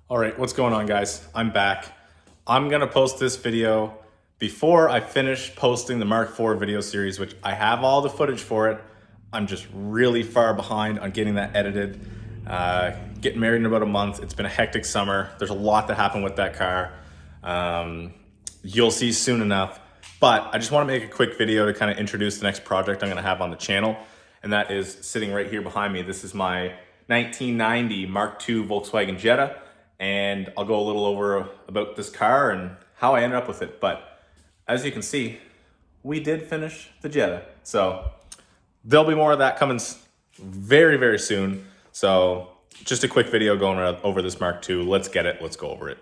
All right, what's going on, guys? I'm back. I'm gonna post this video before I finish posting the Mark IV video series, which I have all the footage for it. I'm just really far behind on getting that edited. Getting married in about a month. It's been a hectic summer. There's a lot that happened with that car. You'll see soon enough. But I just wanna make a quick video to kind of introduce the next project I'm gonna have on the channel. And that is sitting right here behind me. This is my 1990 Mark II Volkswagen Jetta. And I'll go a little over about this car and how I ended up with it. But as you can see, we did finish the Jetta. So there'll be more of that coming very, very soon. So just a quick video going over this Mark II. Let's get it, let's go over it.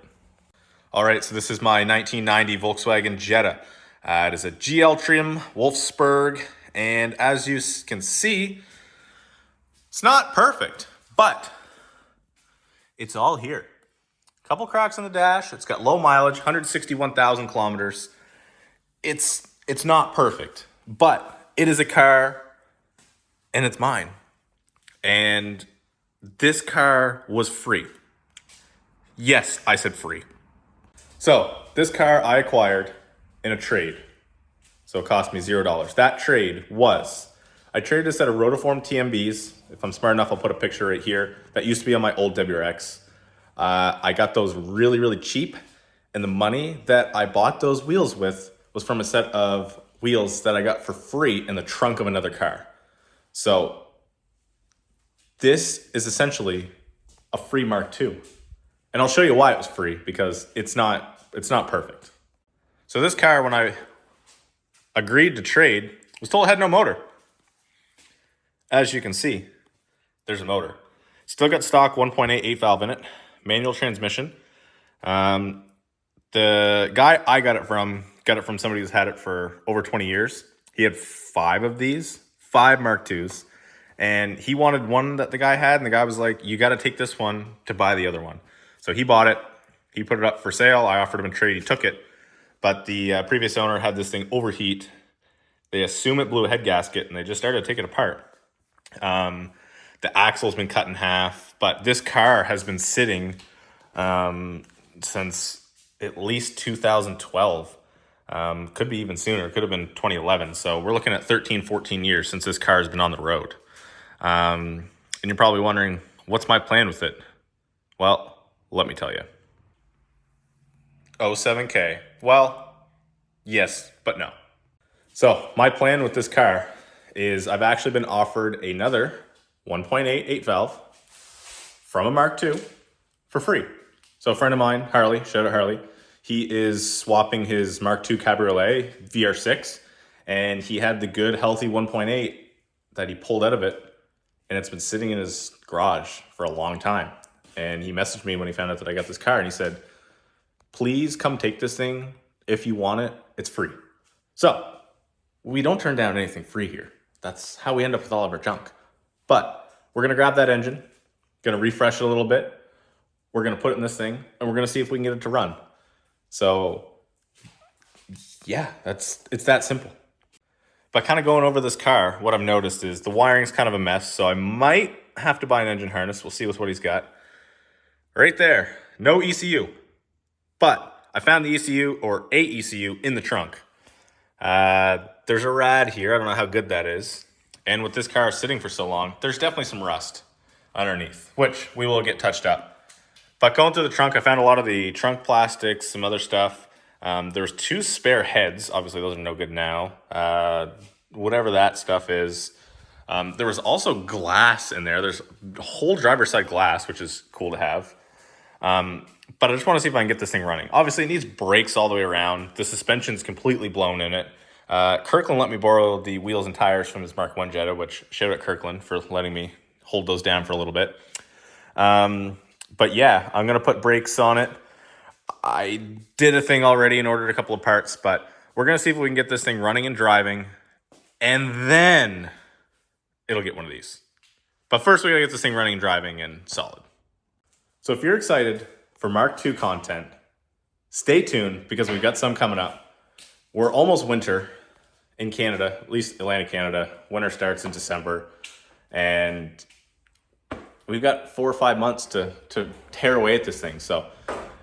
All right, so this is my 1990 Volkswagen Jetta. It is a GL trim, Wolfsburg, and as you can see, it's not perfect, but it's all here. Couple cracks on the dash. It's got low mileage, 161,000 kilometers. It's not perfect, but it is a car and it's mine. And this car was free. Yes, I said free. So this car I acquired in a trade. So it cost me $0. That trade was, I traded this at a Rotiform TMBs. If I'm smart enough, I'll put a picture right here. That used to be on my old WRX. I got those really, really cheap. And the money that I bought those wheels with was from a set of wheels that I got for free in the trunk of another car. So this is essentially a free Mark II. And I'll show you why it was free, because it's not perfect. So this car, when I agreed to trade, was told it had no motor. As you can see, there's a motor. Still got stock 1.8 8 valve in it. Manual transmission. The guy I got it from somebody who's had it for over 20 years. He had 5 of these, 5 Mark IIs, and he wanted one that the guy had, and the guy was like, you got to take this one to buy the other one. So he bought it. He put it up for sale. I offered him a trade. He took it, but the previous owner had this thing overheat. They assume it blew a head gasket, and they just started to take it apart. The axle's been cut in half, but this car has been sitting since at least 2012. Could be even sooner. Could have been 2011. So we're looking at 13, 14 years since this car has been on the road. And you're probably wondering, what's my plan with it? Well, let me tell you. 07K. Well, yes, but no. So my plan with this car is I've actually been offered another 1.8 8 valve from a Mark II for free. So a friend of mine, Harley, shout out Harley, he is swapping his Mark II Cabriolet VR6, and he had the good, healthy 1.8 that he pulled out of it, and it's been sitting in his garage for a long time. And he messaged me when he found out that I got this car, and he said, please come take this thing. If you want it, it's free. So we don't turn down anything free here. That's how we end up with all of our junk. But we're gonna grab that engine, gonna refresh it a little bit. We're gonna put it in this thing, and we're gonna see if we can get it to run. So yeah, it's that simple. But kind of going over this car, what I've noticed is the wiring's kind of a mess, so I might have to buy an engine harness. We'll see with what he's got. Right there, no ECU. But I found the ECU, or a ECU, in the trunk. There's a rad here. I don't know how good that is. And with this car sitting for so long, there's definitely some rust underneath, which we will get touched up. But going through the trunk, I found a lot of the trunk plastics, some other stuff. There's 2 spare heads. Obviously, those are no good now. Whatever that stuff is. There was also glass in there. There's whole driver's side glass, which is cool to have. But I just want to see if I can get this thing running. Obviously, it needs brakes all the way around. The suspension's completely blown in it. Kirkland let me borrow the wheels and tires from his Mark I Jetta, which shout out Kirkland for letting me hold those down for a little bit. But yeah, I'm going to put brakes on it. I did a thing already and ordered a couple of parts, but we're going to see if we can get this thing running and driving, and then it'll get one of these. But first, we got to get this thing running and driving and solid. So if you're excited for Mark II content, stay tuned, because we've got some coming up. We're almost winter in Canada, at least Atlantic Canada. Winter starts in December, and we've got 4 or 5 months to tear away at this thing. So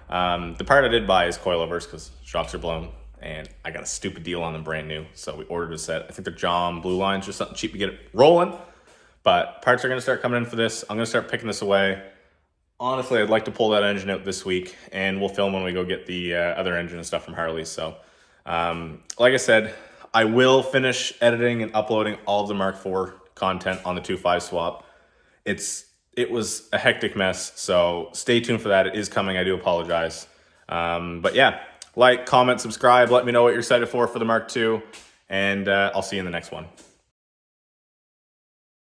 the part I did buy is coilovers because shocks are blown, and I got a stupid deal on them brand new. So we ordered a set. I think they're John Blue Lines, just something cheap to get it rolling. But parts are going to start coming in for this. I'm going to start picking this away. Honestly, I'd like to pull that engine out this week, and we'll film when we go get the other engine and stuff from Harley. So like I said, I will finish editing and uploading all of the Mark IV content on the 2.5 swap. It was a hectic mess, so stay tuned for that. It is coming. I do apologize. But yeah, like, comment, subscribe. Let me know what you're excited for the Mark II, and I'll see you in the next one.